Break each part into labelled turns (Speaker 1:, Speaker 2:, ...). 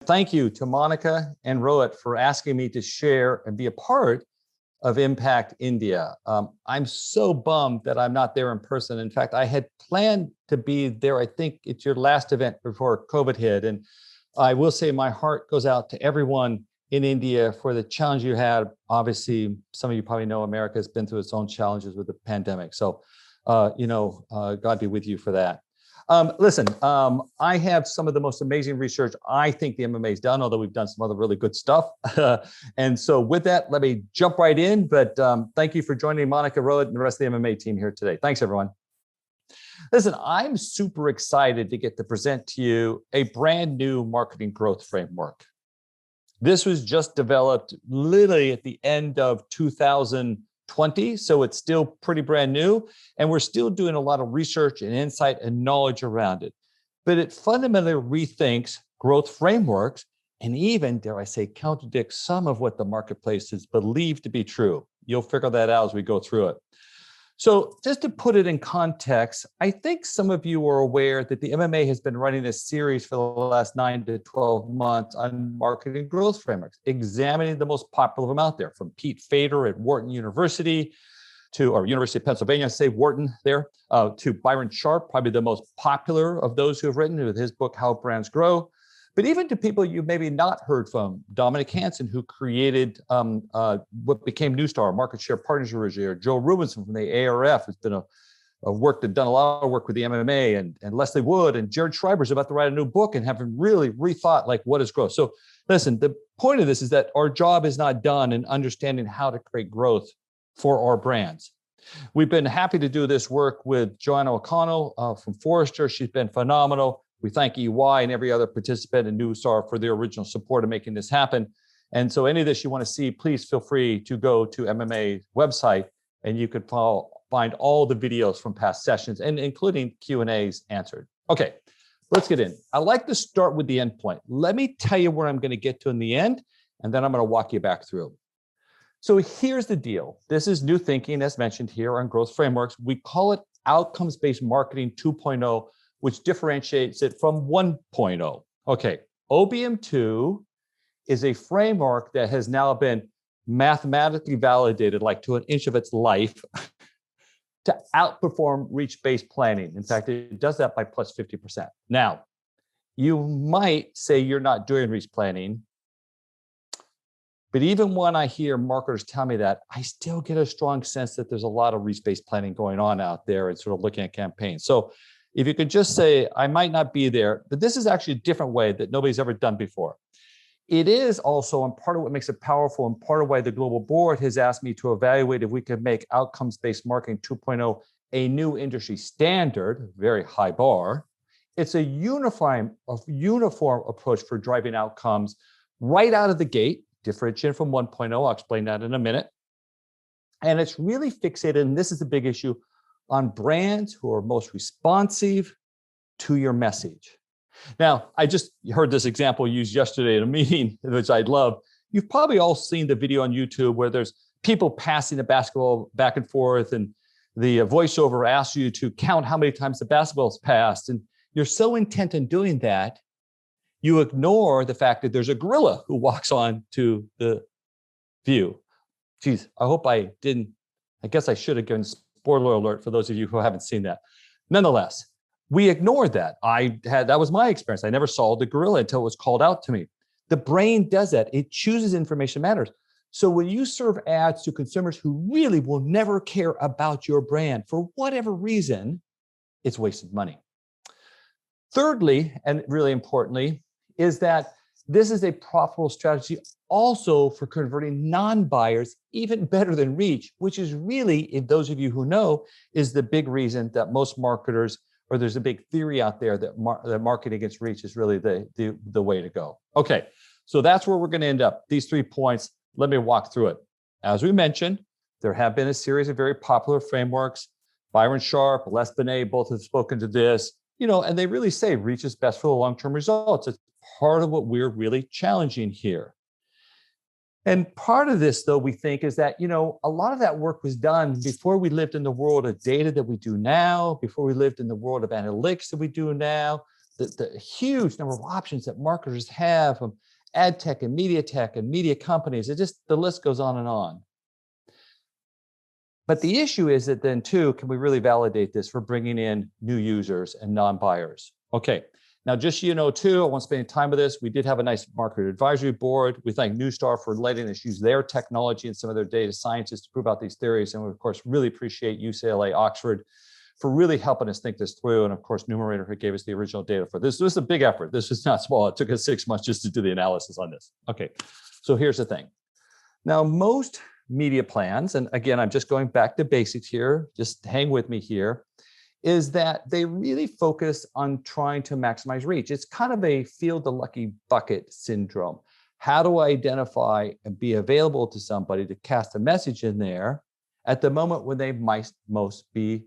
Speaker 1: Thank you to Monica and Rohit for asking me to share and be a part of Impact India. I'm so bummed that I'm not there in person. In fact, I had planned to be there. I think it's your last event before COVID hit. And I will say my heart goes out to everyone in India for the challenge you had. Obviously, some of you probably know America has been through its own challenges with the pandemic. So, God be with you for that. Listen, I have some of the most amazing research I think the MMA has done, although we've done some other really good stuff. And so with that, let me jump right in. But thank you for joining Monica, Rohit, and the rest of the MMA team here today. Thanks, everyone. Listen, I'm super excited to get to present to you a brand new marketing growth framework. This was just developed literally at the end of 2020, so it's still pretty brand new, and we're still doing a lot of research and insight and knowledge around it. But it fundamentally rethinks growth frameworks and even, dare I say, contradicts some of what the marketplace is believed to be true. You'll figure that out as we go through it. So just to put it in context, I think some of you are aware that the MMA has been running a series for the last 9 to 12 months on marketing growth frameworks, examining the most popular of them out there, from Pete Fader at Wharton University or University of Pennsylvania, say Wharton there, to Byron Sharp, probably the most popular of those who have written with his book, How Brands Grow. But even to people you've maybe not heard from, Dominic Hansen, who created what became Newstar, Market Share Partners originally, or Joe Rubinson from the ARF, who's been done a lot of work with the MMA, and Leslie Wood and Jared Schreiber's about to write a new book and having really rethought like what is growth. So listen, the point of this is that our job is not done in understanding how to create growth for our brands. We've been happy to do this work with Joanna O'Connell from Forrester. She's been phenomenal. We thank EY and every other participant in Newstar for their original support in making this happen. And so any of this you want to see, please feel free to go to MMA's website, and you can find all the videos from past sessions, and including Q&As answered. Okay, let's get in. I like to start with the end point. Let me tell you where I'm going to get to in the end, and then I'm going to walk you back through. So here's the deal. This is new thinking, as mentioned here, on growth frameworks. We call it outcomes-based marketing 2.0, which differentiates it from 1.0. Okay, OBM2 is a framework that has now been mathematically validated, like to an inch of its life, to outperform reach-based planning. In fact, it does that by plus 50%. Now, you might say you're not doing reach planning, but even when I hear marketers tell me that, I still get a strong sense that there's a lot of reach-based planning going on out there and sort of looking at campaigns. So if you could just say, I might not be there, but this is actually a different way that nobody's ever done before. It is also, and part of what makes it powerful, and part of why the global board has asked me to evaluate if we could make outcomes-based marketing 2.0 a new industry standard, very high bar. It's a uniform approach for driving outcomes right out of the gate, differentiated from 1.0. I'll explain that in a minute. And it's really fixated, and this is the big issue, on brands who are most responsive to your message. Now, I just heard this example used yesterday at a meeting, which I love. You've probably all seen the video on YouTube where there's people passing the basketball back and forth, and the voiceover asks you to count how many times the basketball's passed. And you're so intent on doing that, you ignore the fact that there's a gorilla who walks on to the view. Geez, I guess I should have given spoiler alert for those of you who haven't seen that. Nonetheless, we ignored that. That was my experience. I never saw the gorilla until it was called out to me. The brain does that. It chooses information matters. So when you serve ads to consumers who really will never care about your brand for whatever reason, it's wasted money. Thirdly, and really importantly, is that this is a profitable strategy also for converting non-buyers, even better than reach, which is really, if those of you who know, is the big reason that most marketers, or there's a big theory out there that marketing against reach is really the way to go. Okay, so that's where we're going to end up. These 3 points, let me walk through it. As we mentioned, there have been a series of very popular frameworks. Byron Sharp, Les Binet, both have spoken to this, and they really say reach is best for the long-term results. It's part of what we're really challenging here. And part of this, though, we think is that, a lot of that work was done before we lived in the world of data that we do now, before we lived in the world of analytics that we do now, the huge number of options that marketers have from ad tech and media companies. It just, the list goes on and on. But the issue is that then too, can we really validate this for bringing in new users and non-buyers? Okay, now just so you know too, I won't spend any time with this. We did have a nice market advisory board. We thank Newstar for letting us use their technology and some of their data scientists to prove out these theories. And we, of course, really appreciate UCLA, Oxford for really helping us think this through. And of course, Numerator, who gave us the original data for this. This was a big effort. This was not small. It took us 6 months just to do the analysis on this. Okay, so here's the thing. Now, most media plans, and again, I'm just going back to basics here, just hang with me here, is that they really focus on trying to maximize reach. It's kind of a field the lucky bucket syndrome. How do I identify and be available to somebody to cast a message in there at the moment when they might most be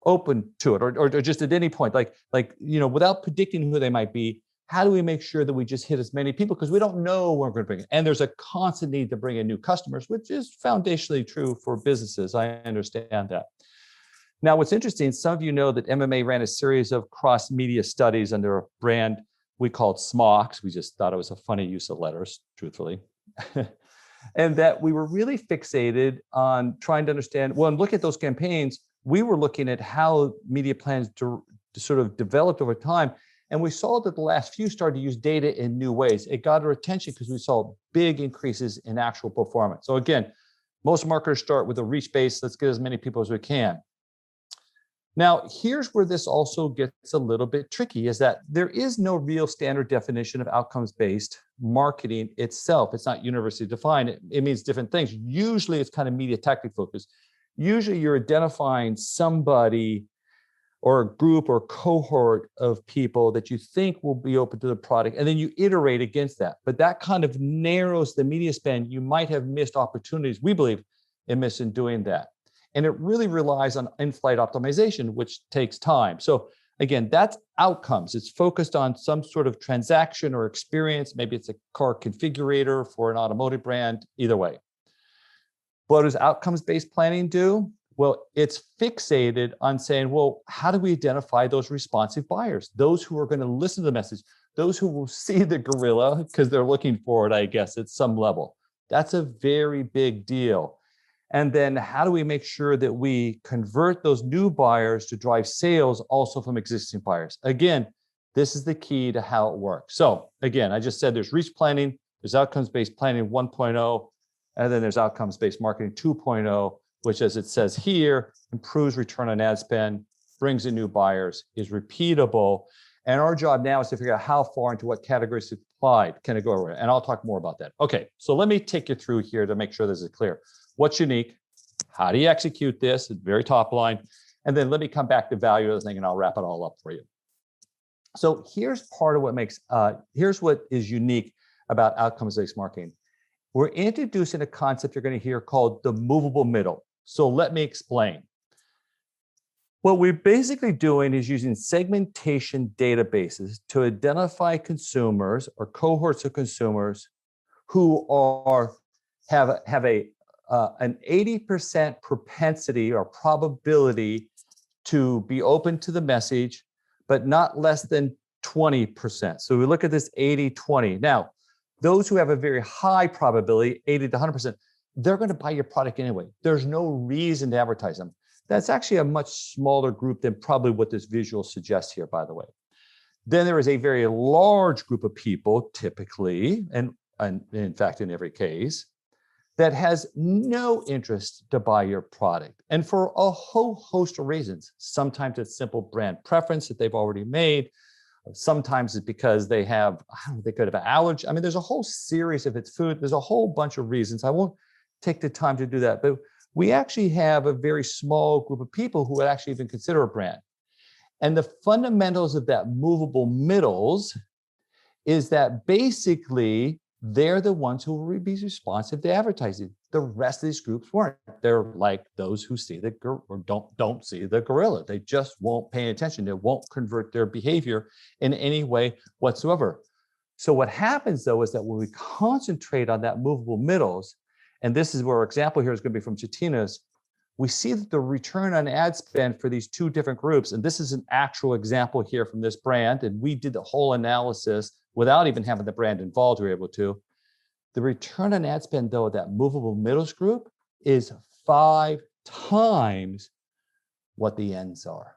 Speaker 1: open to it, or just at any point, like without predicting who they might be? How do we make sure that we just hit as many people? Because we don't know where we're going to bring it. And there's a constant need to bring in new customers, which is foundationally true for businesses. I understand that. Now, what's interesting, some of you know that MMA ran a series of cross-media studies under a brand we called SMOX. We just thought it was a funny use of letters, truthfully. And that we were really fixated on trying to understand, well, and look at those campaigns, we were looking at how media plans sort of developed over time. And we saw that the last few started to use data in new ways. It got our attention because we saw big increases in actual performance. So again, most marketers start with a reach base. Let's get as many people as we can. Now, here's where this also gets a little bit tricky, is that there is no real standard definition of outcomes-based marketing itself. It's not universally defined. It means different things. Usually it's kind of media tactic focused. Usually you're identifying somebody or a group or cohort of people that you think will be open to the product, and then you iterate against that. But that kind of narrows the media spend. You might have missed opportunities, we believe, in doing that. And it really relies on in-flight optimization, which takes time. So again, that's outcomes. It's focused on some sort of transaction or experience. Maybe it's a car configurator for an automotive brand, either way. What does outcomes-based planning do? Well, it's fixated on saying, well, how do we identify those responsive buyers? Those who are going to listen to the message, those who will see the gorilla because they're looking for it, I guess, at some level. That's a very big deal. And then how do we make sure that we convert those new buyers to drive sales also from existing buyers? Again, this is the key to how it works. So again, I just said there's reach planning, there's outcomes-based planning 1.0, and then there's outcomes-based marketing 2.0, which, as it says here, improves return on ad spend, brings in new buyers, is repeatable. And our job now is to figure out how far into what categories to apply. Can it go over? And I'll talk more about that. Okay, so let me take you through here to make sure this is clear. What's unique? How do you execute this? It's very top line. And then let me come back to value of the thing, and I'll wrap it all up for you. So here's part of what makes, here's what is unique about outcomes-based marketing. We're introducing a concept you're going to hear called the movable middle. So let me explain. What we're basically doing is using segmentation databases to identify consumers or cohorts of consumers who have an 80% propensity or probability to be open to the message, but not less than 20%. So we look at this 80-20. Now, those who have a very high probability, 80 to 100%, they're going to buy your product anyway. There's no reason to advertise them. That's actually a much smaller group than probably what this visual suggests here, by the way. Then there is a very large group of people, typically, and in fact, in every case, that has no interest to buy your product. And for a whole host of reasons. Sometimes it's simple brand preference that they've already made. Sometimes it's because they could have an allergy. I mean, there's a whole series, if it's food, there's a whole bunch of reasons. I won't take the time to do that, but we actually have a very small group of people who would actually even consider a brand. And the fundamentals of that movable middles is that basically they're the ones who will be responsive to advertising. The rest of these groups weren't. They're like those who see or don't see the gorilla. They just won't pay attention. They won't convert their behavior in any way whatsoever. So what happens though is that when we concentrate on that movable middles, and this is where our example here is going to be from Chatina's, we see that the return on ad spend for these two different groups, and this is an actual example here from this brand, and we did the whole analysis without even having the brand involved, we were able to. The return on ad spend, though, that movable middles group is 5 times what the ends are.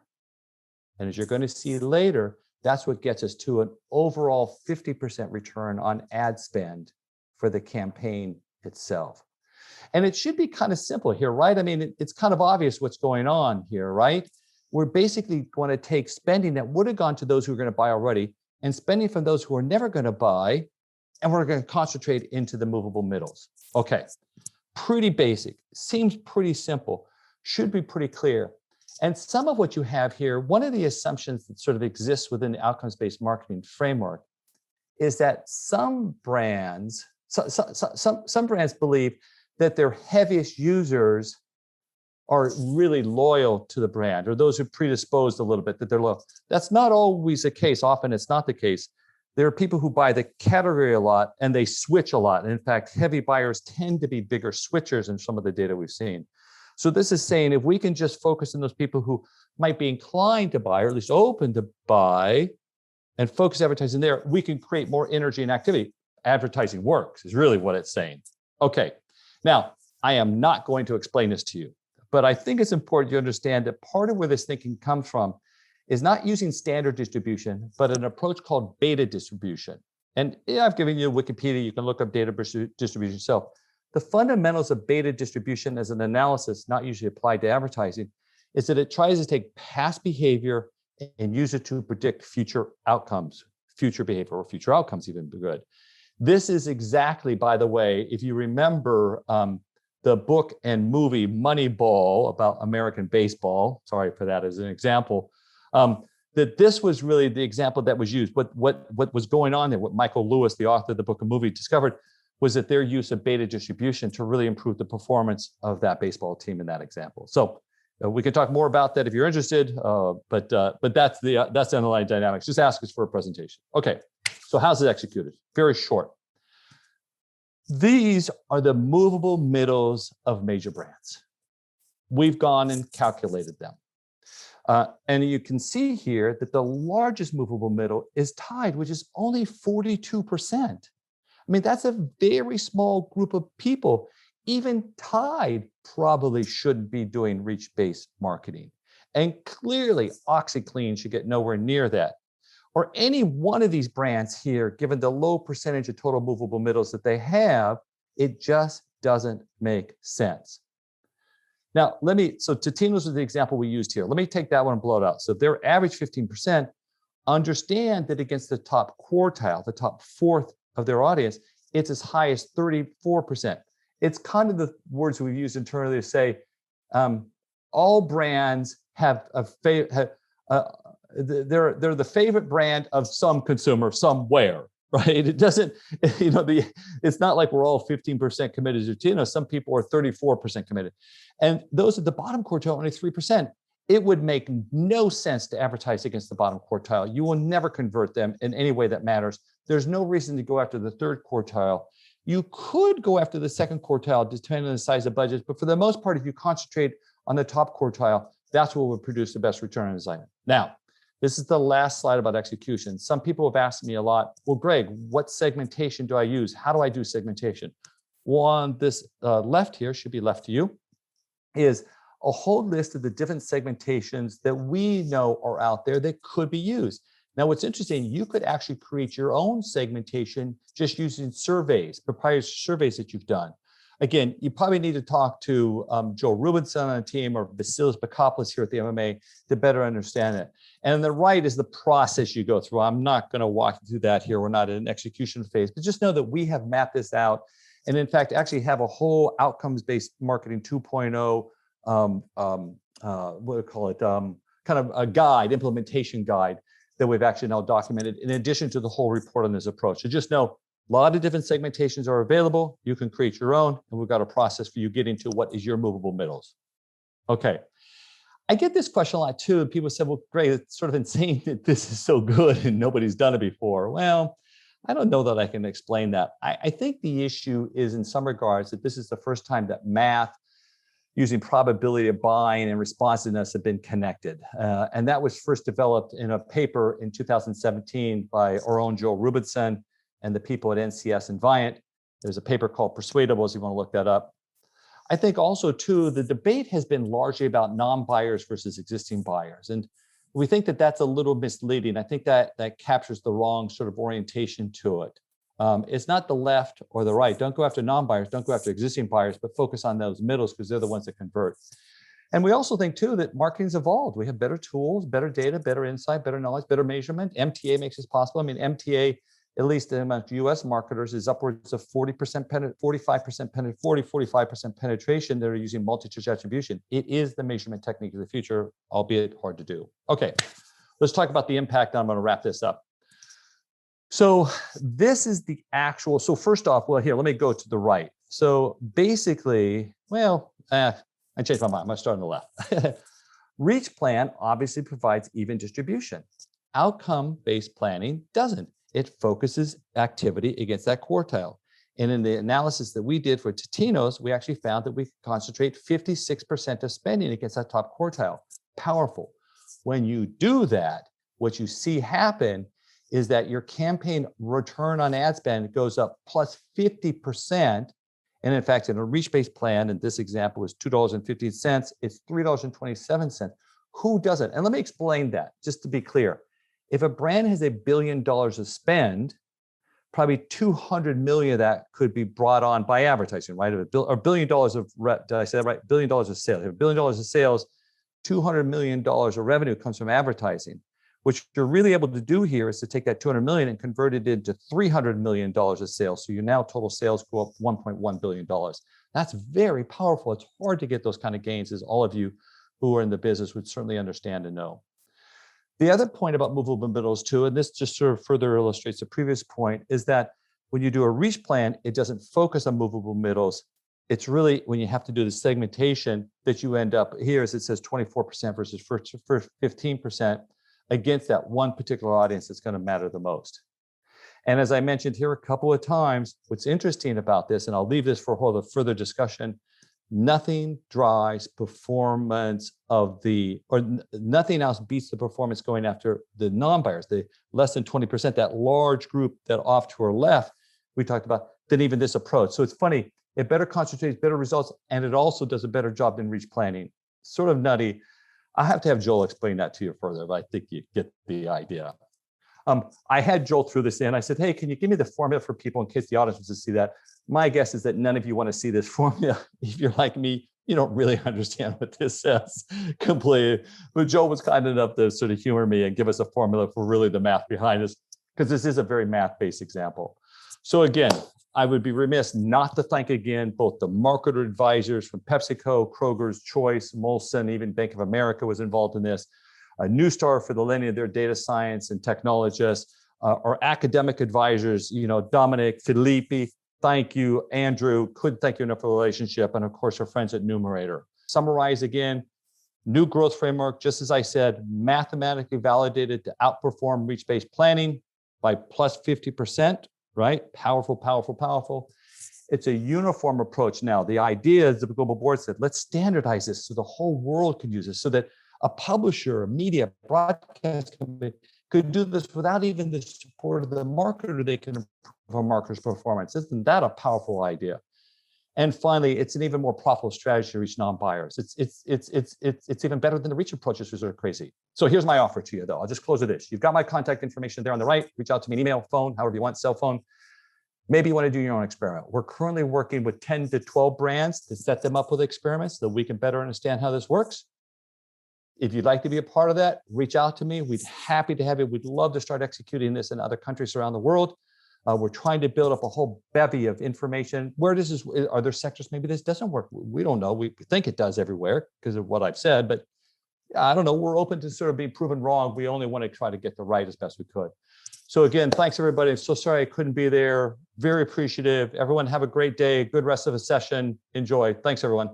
Speaker 1: And as you're going to see later, that's what gets us to an overall 50% return on ad spend for the campaign itself. And it should be kind of simple here, right? I mean, it's kind of obvious what's going on here, right? We're basically going to take spending that would have gone to those who are going to buy already and spending from those who are never going to buy, and we're going to concentrate into the movable middles. Okay, pretty basic, seems pretty simple, should be pretty clear. And some of what you have here, one of the assumptions that sort of exists within the outcomes-based marketing framework is that some brands believe that their heaviest users are really loyal to the brand, or those who are predisposed a little bit, that they're loyal. That's not always the case. Often it's not the case. There are people who buy the category a lot and they switch a lot. And in fact, heavy buyers tend to be bigger switchers in some of the data we've seen. So this is saying if we can just focus on those people who might be inclined to buy, or at least open to buy, and focus advertising there, we can create more energy and activity. Advertising works is really what it's saying. Okay, now I am not going to explain this to you, but I think it's important you understand that part of where this thinking comes from is not using standard distribution, but an approach called beta distribution. And I've given you Wikipedia, you can look up data distribution yourself. The fundamentals of beta distribution as an analysis, not usually applied to advertising, is that it tries to take past behavior and use it to predict future outcomes, future behavior, or future outcomes even be good. This is exactly, by the way, if you remember the book and movie Moneyball about American baseball, sorry for that as an example, that this was really the example that was used. What was going on there, what Michael Lewis, the author of the book and movie, discovered was that their use of beta distribution to really improve the performance of that baseball team in that example. So we can talk more about that if you're interested, but that's the underlying dynamics. Just ask us for a presentation. Okay, so how's it executed? Very short. These are the movable middles of major brands. We've gone and calculated them. And you can see here that the largest movable middle is Tide, which is only 42%. I mean, that's a very small group of people. Even Tide probably shouldn't be doing reach-based marketing. And clearly, OxyClean should get nowhere near that. Or any one of these brands here, given the low percentage of total movable middles that they have, it just doesn't make sense. Now, so Totino's was the example we used here. Let me take that one and blow it out. So if they're average 15%, understand that against the top quartile, the top fourth of their audience, it's as high as 34%. It's kind of the words we've used internally to say all brands have they're the favorite brand of some consumer somewhere, right? It doesn't, it's not like we're all 15% committed to Totino. Some people are 34% committed. And those at the bottom quartile, only 3%. It would make no sense to advertise against the bottom quartile. You will never convert them in any way that matters. There's no reason to go after the third quartile. You could go after the second quartile, depending on the size of budgets, but for the most part, if you concentrate on the top quartile, that's what would produce the best return on investment. Now, this is the last slide about execution. Some people have asked me a lot, well, Greg, what segmentation do I use? How do I do segmentation? Well, on this left here, should be left to you, is a whole list of the different segmentations that we know are out there that could be used. Now, what's interesting, you could actually create your own segmentation just using surveys, proprietary surveys that you've done. Again, you probably need to talk to Joe Rubinson on the team or Vasilis Bakopoulos here at the MMA to better understand it. And on the right is the process you go through. I'm not going to walk you through that here. We're not in an execution phase, but just know that we have mapped this out. And in fact, actually have a whole outcomes-based marketing 2.0, what do you call it, kind of a guide, implementation guide that we've actually now documented in addition to the whole report on this approach. So just know, a lot of different segmentations are available. You can create your own, and we've got a process for you getting to what is your movable middles. Okay. I get this question a lot too, and people say, well, great, it's sort of insane that this is so good and nobody's done it before. Well, I don't know that I can explain that. I think the issue is in some regards that this is the first time that math using probability of buying and responsiveness have been connected. And that was first developed in a paper in 2017 by our own Joel Rubinson and the people at NCS and Viant. There's a paper called Persuadables, you want to look that up. I think also too, the debate has been largely about non-buyers versus existing buyers. And we think that that's a little misleading. I think that captures the wrong sort of orientation to it. It's not the left or the right. Don't go after non-buyers, don't go after existing buyers, but focus on those middles because they're the ones that convert. And we also think too that marketing's evolved. We have better tools, better data, better insight, better knowledge, better measurement. MTA makes this possible. I mean, MTA, at least among US marketers, is upwards of 40%, 45% penetration that are using multi-touch attribution. It is the measurement technique of the future, albeit hard to do. Okay, let's talk about the impact. I'm going to wrap this up. So this is the actual, so first off, well, here, let me go to the right. So basically, well, I changed my mind. I'm going to start on the left. Reach plan obviously provides even distribution. Outcome-based planning doesn't. It focuses activity against that quartile. And in the analysis that we did for Totino's, we actually found that we could concentrate 56% of spending against that top quartile. Powerful. When you do that, what you see happen is that your campaign return on ad spend goes up plus 50%. And in fact, in a reach-based plan, and this example is $2.15, it's $3.27. Who doesn't? And let me explain that, just to be clear. If a brand has $1 billion of spend, probably 200 million of that could be brought on by advertising, right? Or $1 billion of, did I say that right? $1 billion of sales. If $1 billion of sales, $200 million of revenue comes from advertising. What you're really able to do here is to take that 200 million and convert it into $300 million of sales. So your now total sales go up $1.1 billion. That's very powerful. It's hard to get those kind of gains, as all of you who are in the business would certainly understand and know. The other point about movable middles too, and this just sort of further illustrates the previous point, is that when you do a reach plan, it doesn't focus on movable middles. It's really when you have to do the segmentation that you end up here, as it says 24% versus 15%. Against that one particular audience that's going to matter the most. And as I mentioned here a couple of times, what's interesting about this, and I'll leave this for a further discussion, nothing drives performance of nothing else beats the performance going after the non-buyers, the less than 20%, that large group that off to our left, we talked about, than even this approach. So it's funny, it better concentrates, better results, and it also does a better job than reach planning. Sort of nutty. I have to have Joel explain that to you further, but I think you get the idea. I had Joel through this in. I said, hey, can you give me the formula for people in case the audience wants to see that? My guess is that none of you want to see this formula. If you're like me, you don't really understand what this says completely. But Joel was kind enough to sort of humor me and give us a formula for really the math behind this, because this is a very math-based example. So again, I would be remiss not to thank again both the marketer advisors from PepsiCo, Kroger's Choice, Molson, even Bank of America was involved in this. Newstar for the lending of their data science and technologists, our academic advisors, Dominic, Felipe, thank you, Andrew, couldn't thank you enough for the relationship, and of course our friends at Numerator. Summarize again, new growth framework, just as I said, mathematically validated to outperform reach-based planning by plus 50%. Right? Powerful, powerful, powerful. It's a uniform approach now. The idea is the global board said, let's standardize this so the whole world can use this, so that a publisher, a media, broadcast company could do this without even the support of the marketer. They can improve a marketer's performance. Isn't that a powerful idea? And finally, it's an even more profitable strategy to reach non-buyers. It's even better than the reach approaches, which are crazy. So here's my offer to you, though. I'll just close with this. You've got my contact information there on the right. Reach out to me, an email, phone, however you want, cell phone. Maybe you want to do your own experiment. We're currently working with 10 to 12 brands to set them up with experiments so we can better understand how this works. If you'd like to be a part of that, reach out to me. We'd happy to have you. We'd love to start executing this in other countries around the world. We're trying to build up a whole bevy of information. Where this is, are there sectors maybe this doesn't work? We don't know. We think it does everywhere because of what I've said, but I don't know. We're open to sort of being proven wrong. We only want to try to get the right as best we could. So again, thanks everybody. I'm so sorry I couldn't be there. Very appreciative. Everyone have a great day. Good rest of the session. Enjoy. Thanks everyone.